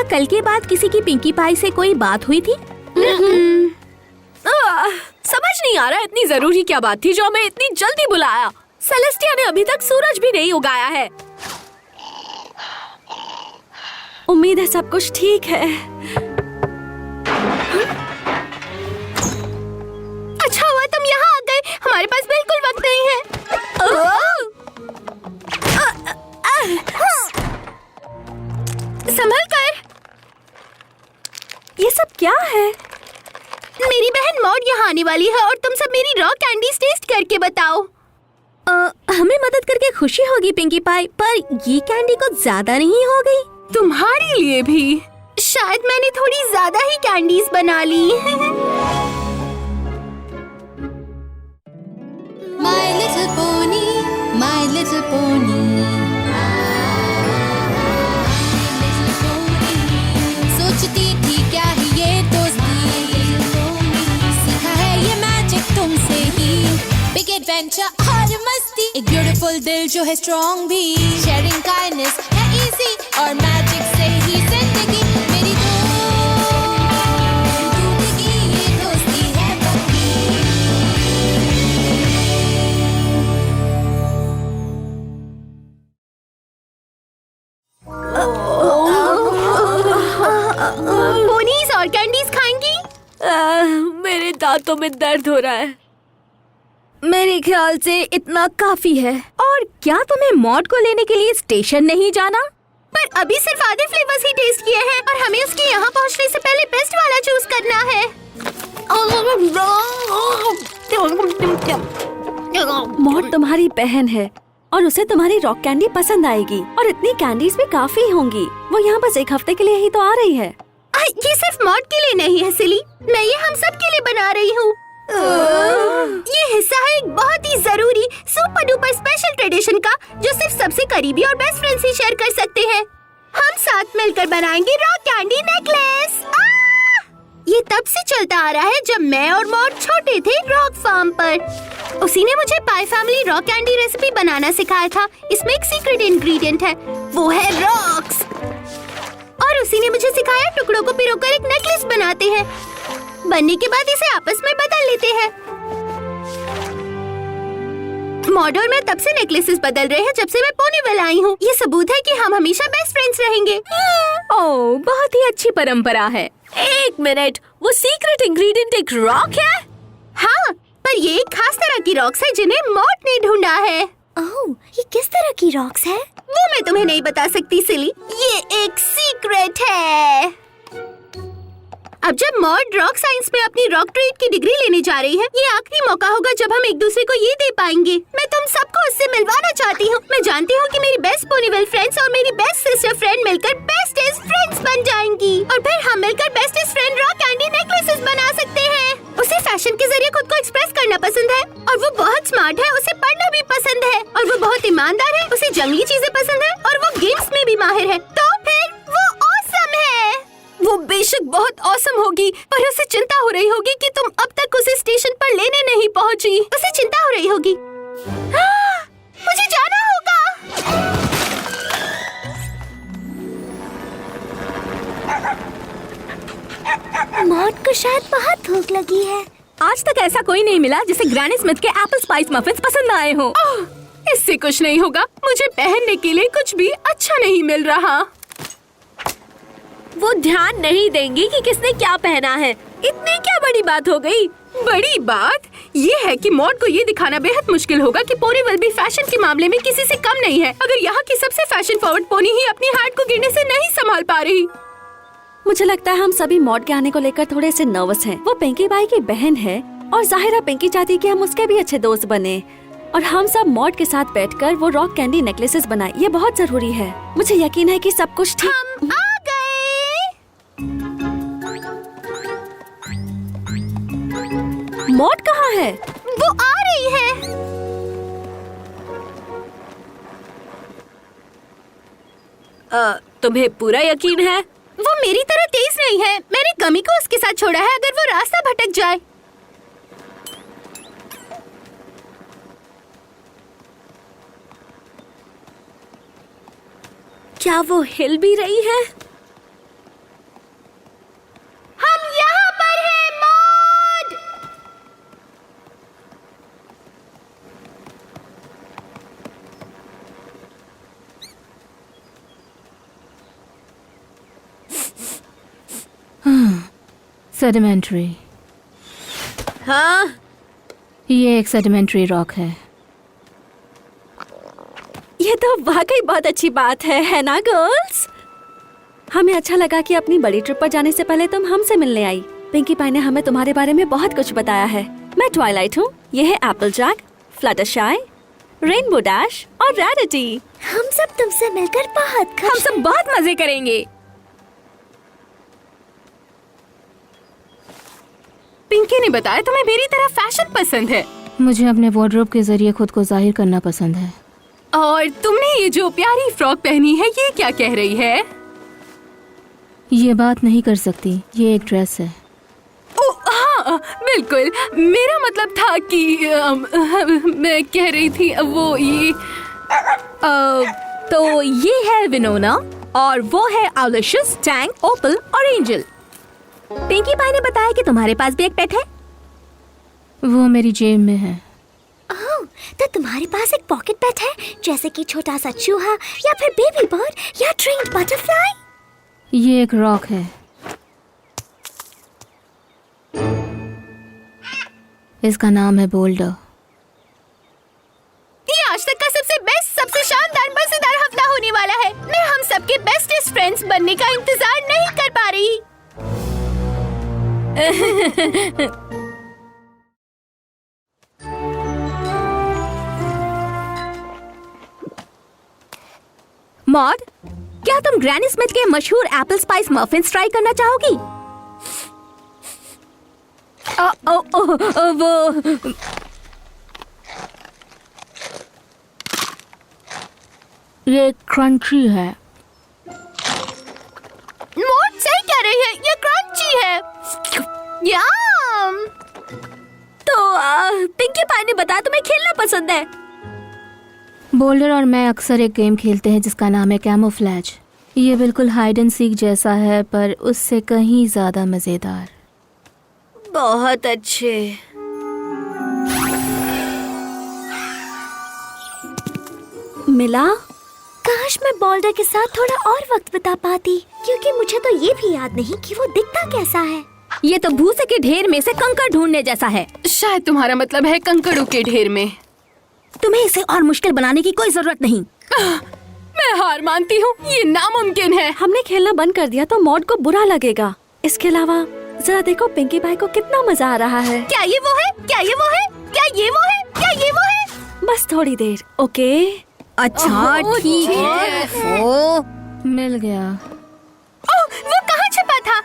क्या कल के बाद किसी की पिंकी पाई से कोई बात हुई थी? समझ नहीं आ रहा इतनी जरूरी क्या बात थी जो हमें इतनी जल्दी बुलाया। सेलेस्टिया ने अभी तक सूरज भी नहीं उगाया है। उम्मीद है सब कुछ ठीक है। अच्छा हुआ तुम यहाँ आ गए, हमारे पास बिल्कुल वक्त नहीं है। संभल कर। ये सब क्या है? मेरी बहन मॉड यहाँ आने वाली है और तुम सब मेरी रॉ कैंडीज टेस्ट करके बताओ। हमें मदद करके खुशी होगी पिंकी पाई, पर ये कैंडी कुछ ज्यादा नहीं हो गई? तुम्हारे लिए भी। शायद मैंने थोड़ी ज्यादा ही कैंडीज बना ली। My little pony, my little pony. सोचती थी क्या ही ये दोस्ती, सीखा है ये मैजिक तुमसे ही। बिग एडवेंचर और मस्ती, एक ब्यूटीफुल दिल जो है स्ट्रॉन्ग भी। शेयरिंग काइंडनेस है इजी और मैजिक से ही जिंदगी मेरी टूटेगी ये दोस्ती है पक्की। पोनीज और कैंडीज खाएंगी? मेरे दांतों में दर्द हो रहा है। मेरे ख्याल से इतना काफी है। और क्या तुम्हें मॉड को लेने के लिए स्टेशन नहीं जाना? पर अभी सिर्फ आधे फ्लेवर्स ही टेस्ट किए हैं और हमें उसके यहाँ पहुँचने से पहले बेस्ट वाला चूज करना है। मॉड तुम्हारी बहन है और उसे तुम्हारी रॉक कैंडी पसंद आएगी और इतनी कैंडीज भी काफी होंगी। वो यहाँ बस एक हफ्ते के लिए ही तो आ रही है। ये सिर्फ मॉड के लिए नहीं है सिली, मैं ये हम सब के लिए बना रही हूँ। ये हिस्सा है एक बहुत ही जरूरी सुपर डुपर स्पेशल ट्रेडिशन का जो सिर्फ सबसे करीबी और बेस्ट फ्रेंड्स ही शेयर कर सकते हैं। हम साथ मिलकर बनाएंगे रॉक कैंडी नेकलेस। ये तब से चलता आ रहा है जब मैं और मॉड छोटे थे रॉक फार्म पर। उसी ने मुझे पाई फैमिली रॉक कैंडी रेसिपी बनाना सिखाया था। इसमें एक सीक्रेट इंग्रेडिएंट है, वो है रॉक्स। और उसी ने मुझे सिखाया टुकड़ों को पिरोकर एक नेकलेस बनाते हैं। बनने के बाद इसे आपस में बदल लेते हैं। मॉड और मैं तब से नेकलेसेस बदल रहे हैं जब से मैं पोनीवेल आई हूँ। ये सबूत है कि हम हमेशा बेस्ट फ्रेंड्स रहेंगे। ओह, बहुत ही अच्छी परंपरा है। एक मिनट, वो सीक्रेट इंग्रेडिएंट एक रॉक है? हाँ, पर ये एक खास तरह की रॉक्स है जिन्हें मॉड ने ढूंढा है। ओह, ये किस तरह की रॉक्स है? वो मैं तुम्हें नहीं बता सकती सिली, ये एक सीक्रेट है। अब जब मॉड रॉक साइंस में अपनी रॉक ट्रेड की डिग्री लेने जा रही है, ये आखिरी मौका होगा जब हम एक दूसरे को ये दे पाएंगे। मैं तुम सबको उससे मिलवाना चाहती हूँ। मैं जानती हूँ कि मेरी बेस्ट पोनीवेल फ्रेंड्स और मेरी बेस्ट सिस्टर फ्रेंड मिलकर बेस्टेस्ट फ्रेंड्स बन जाएंगी और फिर हम मिलकर bestest friend rock candy necklaces बना सकते हैं। उसे फैशन के जरिए खुद को एक्सप्रेस करना पसंद है और वो बहुत स्मार्ट है। उसे पढ़ना भी पसंद है और वो बहुत ईमानदार है। उसे जंगली चीजें पसंद है और वो गेम्स में भी माहिर है। तो फिर वो ऑसम है। वो बेशक बहुत ऑसम होगी, पर उसे चिंता हो रही होगी कि तुम अब तक उसे स्टेशन पर लेने नहीं पहुंची। उसे चिंता हो रही होगी। मुझे जाना होगा। मॉड को शायद बहुत भूख लगी है। आज तक ऐसा कोई नहीं मिला जिसे ग्रैनी स्मिथ के एप्पल स्पाइस मफिन्स पसंद आए हो। इससे कुछ नहीं होगा। मुझे पहनने के लिए कुछ भी अच्छा नहीं मिल रहा। वो ध्यान नहीं देंगी कि किसने क्या पहना है। इतनी क्या बड़ी बात हो गई? बड़ी बात ये है कि मॉड को ये दिखाना बेहद मुश्किल होगा कि पोनीवेल भी फैशन के मामले में किसी से कम नहीं है। अगर यहाँ की सबसे फैशन फॉरवर्ड पोनी ही अपनी हार्ट को गिरने से नहीं संभाल पा रही। मुझे लगता है हम सभी मॉड के आने को लेकर थोड़े से नर्वस हैं। वो पिंकी बाई की बहन है और जाहिर है पिंकी चाहती कि हम उसके भी अच्छे दोस्त बने और हम सब मॉड के साथ बैठकर वो रॉक कैंडी नेकलेसेस बनाए। ये बहुत जरूरी है। मुझे यकीन है कि सब कुछ ठीक। हम आ गए। मॉड कहाँ है? वो आ रही है। तुम्हें पूरा यकीन है? वो मेरी तरह तेज नहीं है। मैंने गमी को उसके साथ छोड़ा है अगर वो रास्ता भटक जाए। क्या वो हिल भी रही है? सेडिमेंट्री। हाँ, ये एक सेडिमेंट्री रॉक है। ये तो वाकई बहुत अच्छी बात है ना गर्ल्स? हमें अच्छा लगा कि अपनी बड़ी ट्रिप पर जाने से पहले तुम हमसे मिलने आई। पिंकी पाई ने हमें तुम्हारे बारे में बहुत कुछ बताया है। मैं ट्वाइलाइट हूँ, ये है एप्पलजैक, फ्लटरशाई, रेनबो डैश और रैरिटी। हम सब तुमसे मिलकर बहुत हम सब बहुत मजे करेंगे। पिंकी ने बताया तुम्हें मेरी तरह फैशन पसंद है मुझे अपने वार्डरोब के जरिए खुद को जाहिर करना पसंद है। और तुमने ये जो प्यारी फ्रॉक पहनी है ये क्या कह रही है? ये बात नहीं कर सकती, ये एक ड्रेस है। ओ हाँ बिल्कुल, मेरा मतलब था कि मैं कह रही थी वो ये तो ये है विनोना और वो है आलिशियस, टैंक, ओपल और एंजल। पिंकी पाई ने बताया कि तुम्हारे पास भी एक पेट है। वो मेरी जेब में है। ओह, तो तुम्हारे पास एक पॉकेट पेट है, जैसे कि छोटा सा चूहा या फिर बेबी बर्ड या ट्रेन्ड बटरफ्लाई। ये एक रॉक है। इसका नाम है बोल्डर। ये आज तक का सबसे बेस्ट, सबसे शानदार, मजेदार हफ्ता होने वाला है। मैं हम सबके बेस्टेस्ट फ्रेंड्स बनने का इंतजार नहीं कर पा रही। मॉड, क्या तुम ग्रैनी स्मिथ के मशहूर एप्पल स्पाइस मफिन्स ट्राई करना चाहोगी? वो ये क्रंची है। मॉड सही कह रही है, ये क्रंची है। यम। तो पिंकी पाई ने बताया तुम्हें खेलना पसंद है। बोल्डर और मैं अक्सर एक गेम खेलते हैं जिसका नाम है कैमोफ्लेज। ये बिल्कुल हाइड एंड सीक जैसा है पर उससे कहीं ज्यादा मजेदार। बहुत अच्छे। मिला? काश मैं बोल्डर के साथ थोड़ा और वक्त बिता पाती, क्योंकि मुझे तो ये भी याद नहीं कि वो दिखता कैसा है। ये तो भूसे के ढेर में से कंकड़ ढूंढने जैसा है। शायद तुम्हारा मतलब है कंकड़ों के ढेर में। तुम्हें इसे और मुश्किल बनाने की कोई जरूरत नहीं। मैं हार मानती हूँ, ये नामुमकिन है। हमने खेलना बंद कर दिया तो मॉड को बुरा लगेगा। इसके अलावा जरा देखो पिंकी पाई को कितना मजा आ रहा है। क्या ये वो है? क्या ये वो है? क्या ये वो है? क्या ये वो है? बस थोड़ी देर, ओके? अच्छा ठीक है। मिल गया। वो कहाँ छिपा था?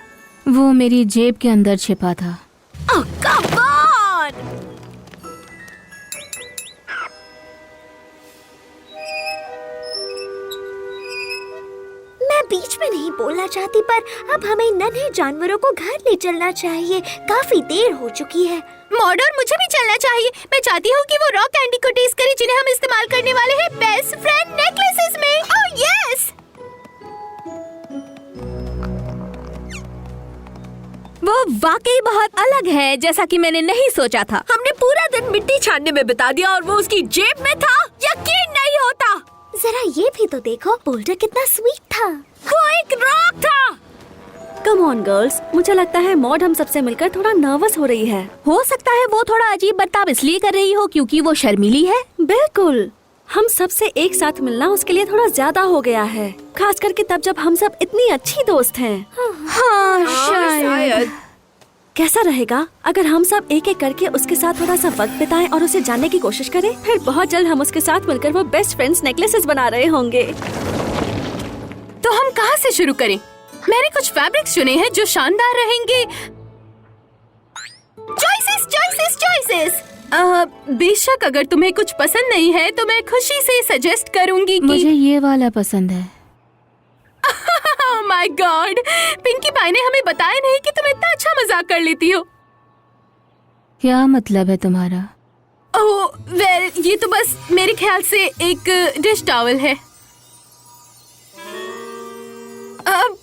वो मेरी जेब के अंदर छिपा था। Oh, come on! मैं बीच में नहीं बोलना चाहती, पर अब हमें नन्हे जानवरों को घर ले चलना चाहिए। काफी देर हो चुकी है। मॉड और मुझे भी चलना चाहिए। मैं चाहती हूँ कि वो रॉक कैंडी को टेस्ट करे जिन्हें हम इस्तेमाल करने वाले हैं बेस्ट फ्रेंड नेकलेसेस में। Oh yes! वो वाकई बहुत अलग है, जैसा कि मैंने नहीं सोचा था। हमने पूरा दिन मिट्टी छानने में बिता दिया और वो उसकी जेब में था। यकीन नहीं होता। जरा ये भी तो देखो, बोल्डर कितना स्वीट था। वो एक रॉक था। कम ऑन गर्ल्स, मुझे लगता है मॉड हम सबसे मिलकर थोड़ा नर्वस हो रही है। हो सकता है वो थोड़ा अजीब बर्ताव इसलिए कर रही हो क्योंकि वो शर्मीली है। बिल्कुल, हम सबसे एक साथ मिलना उसके लिए थोड़ा ज्यादा हो गया है, खास करके तब जब हम सब इतनी अच्छी दोस्त हैं। हाँ शायद। कैसा रहेगा अगर हम सब एक एक करके उसके साथ थोड़ा सा वक्त बिताएं और उसे जानने की कोशिश करें? फिर बहुत जल्द हम उसके साथ मिलकर वो बेस्ट फ्रेंड्स नेकलेसेस बना रहे होंगे। तो हम कहाँ से शुरू करें? मैंने कुछ फैब्रिक्स चुने हैं जो शानदार रहेंगे। Choices, choices, choices. बेशक अगर तुम्हें कुछ पसंद नहीं है तो मैं खुशी से सजेस्ट करूंगी कि मुझे ये वाला पसंद है। ओह माय गॉड, पिंकी पाई ने हमें बताया नहीं कि तुम इतना अच्छा मजाक कर लेती हो। क्या मतलब है तुम्हारा? ओह वेल, ये तो बस मेरे ख्याल से एक डिश टॉवल है।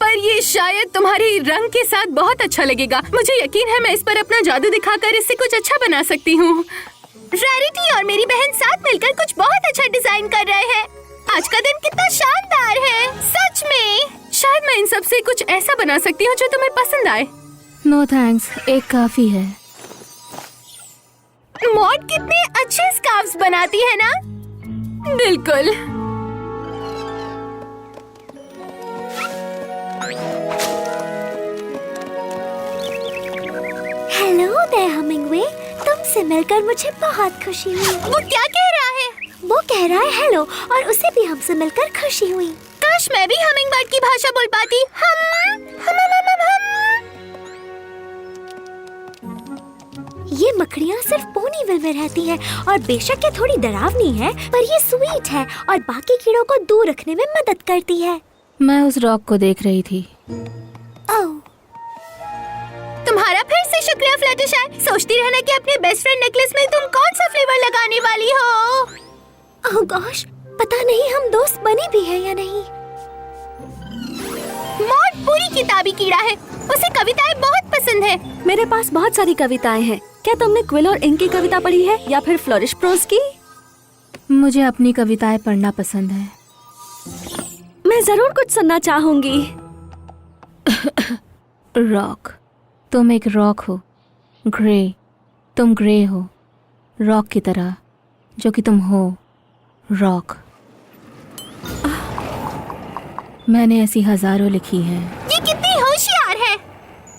पर ये शायद तुम्हारी रंग के साथ बहुत अच्छा लगेगा। मुझे यकीन है मैं इस पर अपना जादू दिखाकर इससे कुछ अच्छा बना सकती हूँ। रैरिटी और मेरी बहन साथ मिलकर कुछ बहुत अच्छा डिजाइन कर रहे हैं। आज का दिन कितना शानदार है, सच में। शायद मैं इन सब से कुछ ऐसा बना सकती हूँ जो तुम्हें पसंद आए। नो थैंक्स, एक काफी है। मॉड कितने अच्छे स्कार्फ्स बनाती है ना? बिल्कुल। हेलो देयर हमिंगवे, तुमसे मिलकर मुझे बहुत खुशी हुई। वो क्या कह रहा है? वो कह रहा है हेलो और उसे भी हमसे मिलकर खुशी हुई। काश मैं भी हमिंगबर्ड की भाषा बोल पाती। हम। ये मकड़ियाँ सिर्फ पोनीविल में रहती हैं और बेशक ये थोड़ी डरावनी है, पर ये स्वीट है और बाकी कीड़ों को दूर रखने में मदद करती है। मैं उस रॉक को देख रही थी। ओह, तुम्हारा फिर से शुक्रिया फ्लटरशाई। सोचती रहना कि अपने बेस्ट फ्रेंड नेकलेस में तुम कौन सा फ्लेवर लगाने वाली हो। ओह गॉश, पता नहीं हम दोस्त बने भी हैं या नहीं। मॉड पूरी किताबी कीड़ा है, उसे कविताएं बहुत पसंद है। मेरे पास बहुत सारी कविताएं हैं। क्या तुमने क्विल और इंक की कविता पढ़ी है या फिर फ्लोरिश प्रोज की? मुझे अपनी कविताएं पढ़ना पसंद है। मैं जरूर कुछ सुनना चाहूंगी। रॉक, तुम एक रॉक हो। ग्रे, तुम ग्रे हो, रॉक की तरह जो कि तुम हो। रॉक। मैंने ऐसी हजारों लिखी हैं। ये कितनी होशियार है।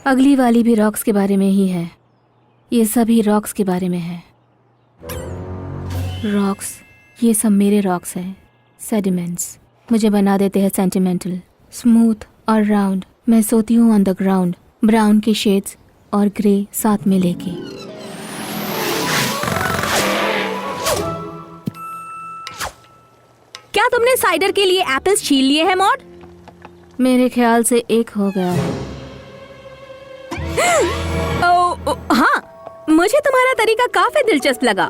अगली वाली भी रॉक्स के बारे में ही है। ये सभी रॉक्स के बारे में है। रॉक्स, ये सब मेरे रॉक्स हैं। सेडिमेंट्स मुझे बना देते हैं सेंटिमेंटल, स्मूथ और राउंड। मैं सोती हूँ ऑन द ग्राउंड, ब्राउन के शेड्स और ग्रे साथ में लेके। क्या तुमने साइडर के लिए एप्पल्स छील लिए हैं मॉड? मेरे ख्याल से एक हो गया है। हाँ, मुझे तुम्हारा तरीका काफी दिलचस्प लगा।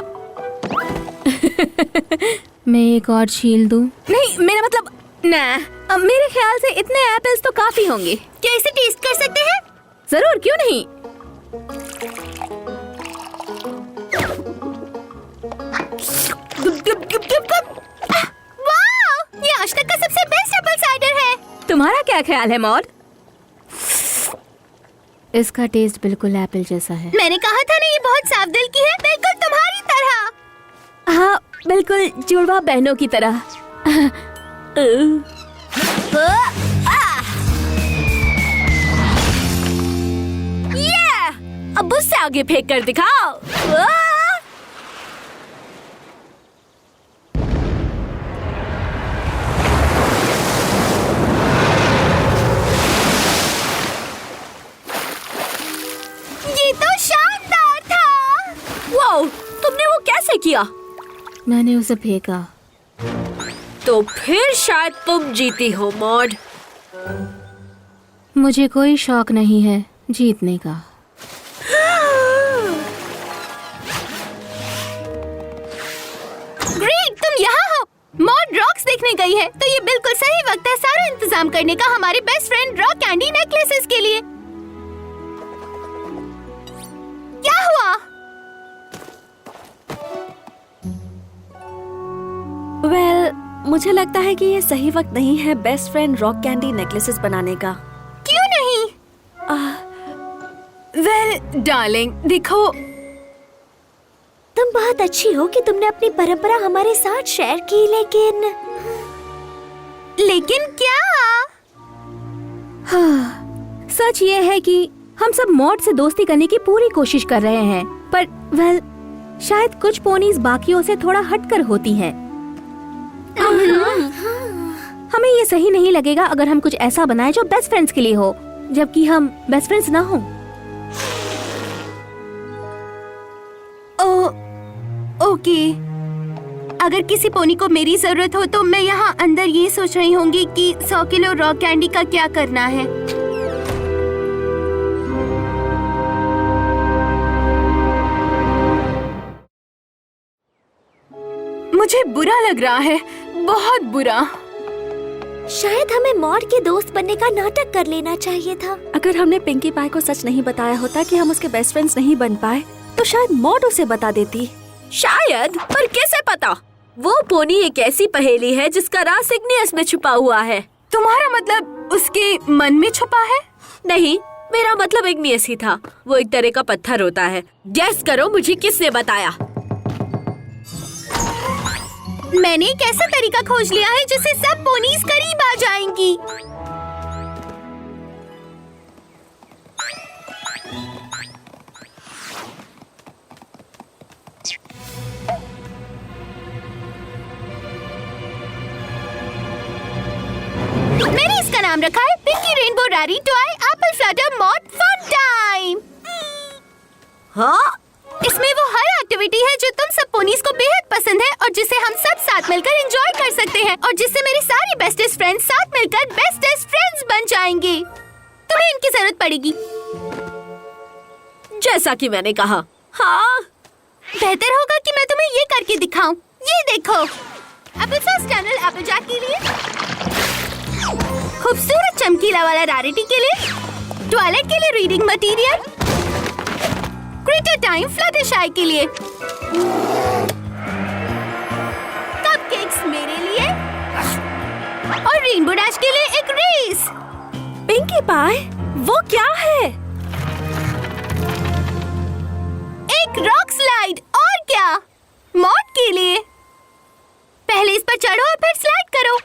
मैं एक और छील दूं? नहीं, मेरा मतलब ना, मेरे ख्याल से इतने एप्पल्स तो काफी होंगे। क्या इसे टेस्ट कर सकते हैं? जरूर, क्यों नहीं। वाह, ये आज तक का सबसे बेस्ट एप्पल साइडर है। तुम्हारा क्या ख्याल है मॉड? इसका टेस्ट बिल्कुल एप्पल जैसा है। मैंने कहा था ना, ये बहुत साफ दिल की है, बिल्कुल तुम्हारी तरह। हाँ, बिल्कुल जुड़वा बहनों की तरह। अब उससे आगे फेंक कर दिखाओ। ये तो शानदार था। वाओ, तुमने वो कैसे किया? मैंने उसे फेंका। तो फिर शायद तुम जीती हो मॉड। मुझे कोई शौक नहीं है जीतने का। ग्रेट, तुम यहाँ हो। मॉड रॉक्स देखने गई है, तो ये बिल्कुल सही वक्त है सारा इंतजाम करने का हमारे best friend rock candy necklaces के लिए। क्या हुआ? वेल, मुझे लगता है कि ये सही वक्त नहीं है best friend rock candy necklaces बनाने का। क्यों नहीं? वेल डार्लिंग, देखो, तुम बहुत अच्छी हो कि तुमने अपनी परंपरा हमारे साथ शेयर की, लेकिन क्या? हाँ, सच ये है कि हम सब मॉड से दोस्ती करने की पूरी कोशिश कर रहे हैं, पर वेल, शायद कुछ पोनीज बाकियों से थोड़ा हटकर होती हैं। हमें ये सही नहीं लगेगा अगर हम कुछ ऐसा बनाएं जो बेस्ट फ्रेंड्स के लिए हो, जबकि हम बेस्ट फ्रेंड्स ना हो। ओके, अगर किसी पोनी को मेरी जरूरत हो तो मैं यहाँ अंदर ये सोच रही होंगी कि 100 किलो रॉक कैंडी का क्या करना है। मुझे बुरा लग रहा है, बहुत बुरा। शायद हमें मॉड के दोस्त बनने का नाटक कर लेना चाहिए था। अगर हमने पिंकी पाई को सच नहीं बताया होता कि हम उसके बेस्ट फ्रेंड्स नहीं बन पाए, तो शायद मॉड उसे बता देती। शायद, पर कैसे पता? वो पोनी एक ऐसी पहेली है जिसका राज सिग्नियस में छुपा हुआ है। तुम्हारा मतलब उसके मन में छुपा है? नहीं, मेरा मतलब इग्नियस था। वो एक तरह का पत्थर होता है। गैस करो मुझे किसने बताया? मैंने एक ऐसा तरीका खोज लिया है जिससे सब पोनीज करीब आ जाएंगी। मैंने इसका नाम रखा है पिंकी रेनबो रारी toy apple flutter mod fun time. हाँ? इसमें वो हर एक्टिविटी है जो तुम सब पोनीज को बेहद पसंद है और जिसे हम सब साथ मिलकर एंजॉय कर सकते हैं और जिससे मेरे सारे बेस्टेस्ट फ्रेंड्स साथ मिलकर बेस्टेस्ट फ्रेंड्स बन जाएंगे। तुम्हें इनकी जरूरत पड़ेगी। जैसा कि मैंने कहा। हाँ, बेहतर होगा कि मैं तुम्हें ये करके दिखाऊं। ये देखो, apple sauce tunnel apple jack के लिए, खूबसूरत चमकीला वाला रारिटी के लिए, टॉयलेट के लिए रीडिंग मटेरियल, क्रिटर टाइम फ्लटरशाई के लिए, कपकेक्स मेरे लिए और रेनबो डैश के लिए एक रेस। पिंकी पाई, वो क्या है? एक रॉक स्लाइड। और क्या? मॉड के लिए। पहले इस पर चढ़ो और फिर स्लाइड करो।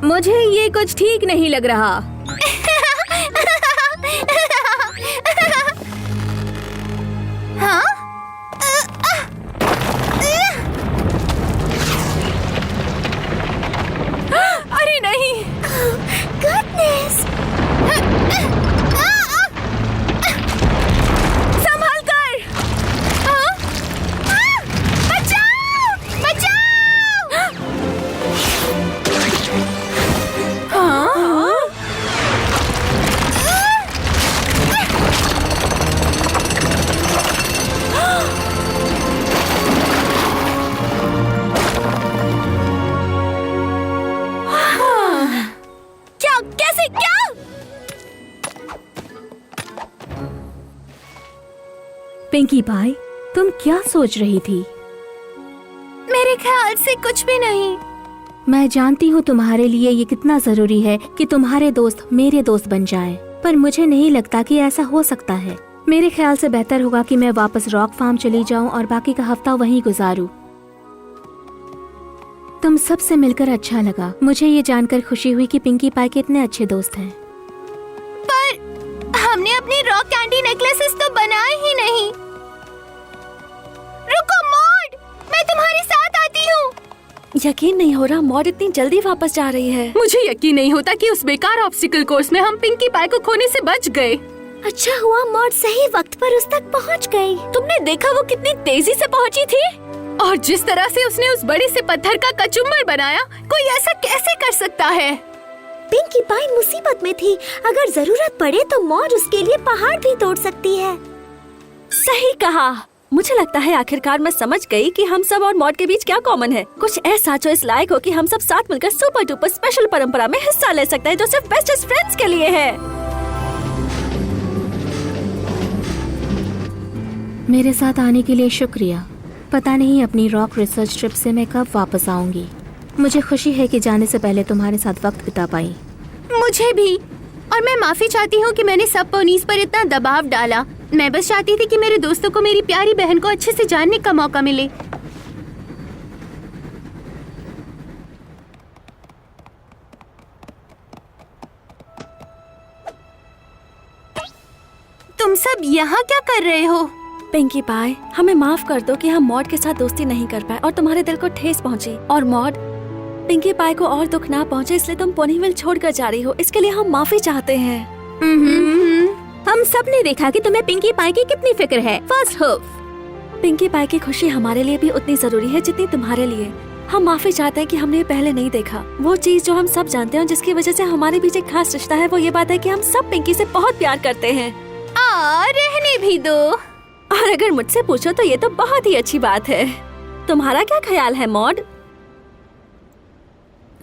मुझे ये कुछ ठीक नहीं लग रहा। हाँ? अरे नहीं। Goodness! संभाल कर। बचाओ! बचाओ! क्या? कैसे? क्या? पिंकी पाई, तुम क्या सोच रही थी? मेरे ख्याल से कुछ भी नहीं। मैं जानती हूँ तुम्हारे लिए ये कितना जरूरी है कि तुम्हारे दोस्त मेरे दोस्त बन जाएं, पर मुझे नहीं लगता कि ऐसा हो सकता है। मेरे ख्याल से बेहतर होगा कि मैं वापस रॉक फार्म चली जाऊँ और बाकी का हफ्ता वहीं गुजारूं। तुम सबसे मिलकर अच्छा लगा। मुझे ये जानकर खुशी हुई कि पिंकी पाई के इतने अच्छे दोस्त हैं। पर हमने अपने रॉक कैंडी नेकलेसेस तो बनाए ही नहीं। रुको मॉड, मैं तुम्हारे साथ आती हूँ। यकीन नहीं हो रहा मॉड इतनी जल्दी वापस जा रही है। मुझे यकीन नहीं होता कि उस बेकार ऑब्स्टिकल कोर्स में हम पिंकी पाई को खोने से बच गए। अच्छा हुआ मॉड सही वक्त पर उस तक पहुंच गई। तुमने देखा वो कितनी तेजी से पहुंची थी? और जिस तरह से उसने उस बड़े से पत्थर का कचुम्बर बनाया, कोई ऐसा कैसे कर सकता है? पिंकी पाई मुसीबत में थी। अगर जरूरत पड़े तो मॉड उसके लिए पहाड़ भी तोड़ सकती है। सही कहा। मुझे लगता है आखिरकार मैं समझ गई कि हम सब और मॉड के बीच क्या कॉमन है। कुछ ऐसा जो इस लायक हो कि हम सब साथ मिलकर सुपर डुपर स्पेशल परंपरा में हिस्सा ले सकते हैं जो सिर्फ बेस्टेस्ट फ्रेंड्स के लिए है। मेरे साथ आने के लिए शुक्रिया। पता नहीं अपनी रॉक रिसर्च ट्रिप से मैं कब वापस आऊंगी। मुझे खुशी है कि जाने से पहले तुम्हारे साथ वक्त बिता पाई। मुझे भी। और मैं माफी चाहती हूँ कि मैंने सब पोनीज पर इतना दबाव डाला। मैं बस चाहती थी कि मेरे दोस्तों को मेरी प्यारी बहन को अच्छे से जानने का मौका मिले। तुम सब यहाँ क्या कर रहे हो? पिंकी पाई, हमें माफ कर दो कि हम मॉड के साथ दोस्ती नहीं कर पाए और तुम्हारे दिल को ठेस पहुंची। और मॉड, पिंकी पाई को और दुख ना पहुंचे इसलिए तुम पोनीविल छोड़कर जा रही हो। इसके लिए हम माफी चाहते हैं। हम सब ने देखा कि तुम्हें पिंकी पाई की कितनी फिक्र है। First hope. पिंकी पाई की खुशी हमारे लिए भी उतनी जरूरी है जितनी तुम्हारे लिए। हम माफी चाहते हैं कि हमने पहले नहीं देखा। वो चीज जो हम सब जानते हैं और जिसकी वजह से हमारे बीच एक खास रिश्ता है, वो ये बात है कि हम सब पिंकी से बहुत प्यार करते हैं। रहने भी दो। और अगर मुझसे पूछो तो ये तो बहुत ही अच्छी बात है। तुम्हारा क्या ख्याल है मॉड?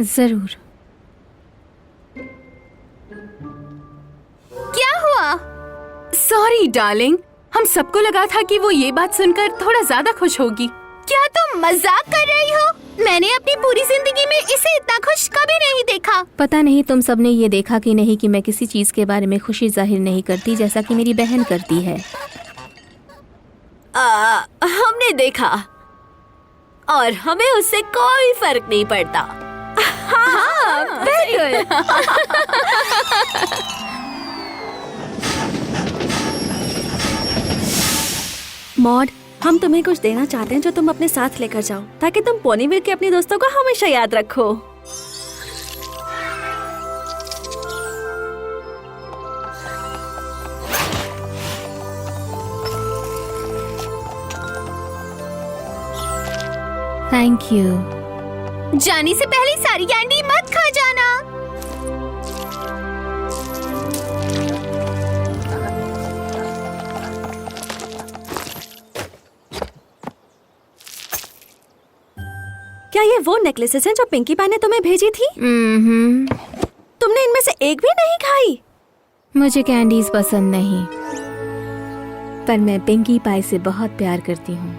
जरूर। क्या हुआ? सॉरी डार्लिंग, हम सबको लगा था कि वो ये बात सुनकर थोड़ा ज्यादा खुश होगी। क्या तुम मजाक कर रही हो? मैंने अपनी पूरी जिंदगी में इसे इतना खुश कभी नहीं देखा। पता नहीं तुम सबने ये देखा कि नहीं कि मैं किसी चीज के बारे में खुशी जाहिर नहीं करती जैसा कि मेरी बहन करती है। हमने देखा और हमें उससे कोई फर्क नहीं पड़ता। हाँ, बिल्कुल। मॉड, हम तुम्हें कुछ देना चाहते हैं जो तुम अपने साथ लेकर जाओ ताकि तुम पोनीविल के अपने दोस्तों को हमेशा याद रखो। Thank you. जाने से पहले सारी कैंडी मत खा जाना। क्या ये वो नेकलेसेस हैं जो पिंकी पाई ने तुम्हें भेजी थी? तुमने इनमें से एक भी नहीं खाई? मुझे कैंडीज पसंद नहीं, पर मैं पिंकी पाई से बहुत प्यार करती हूँ।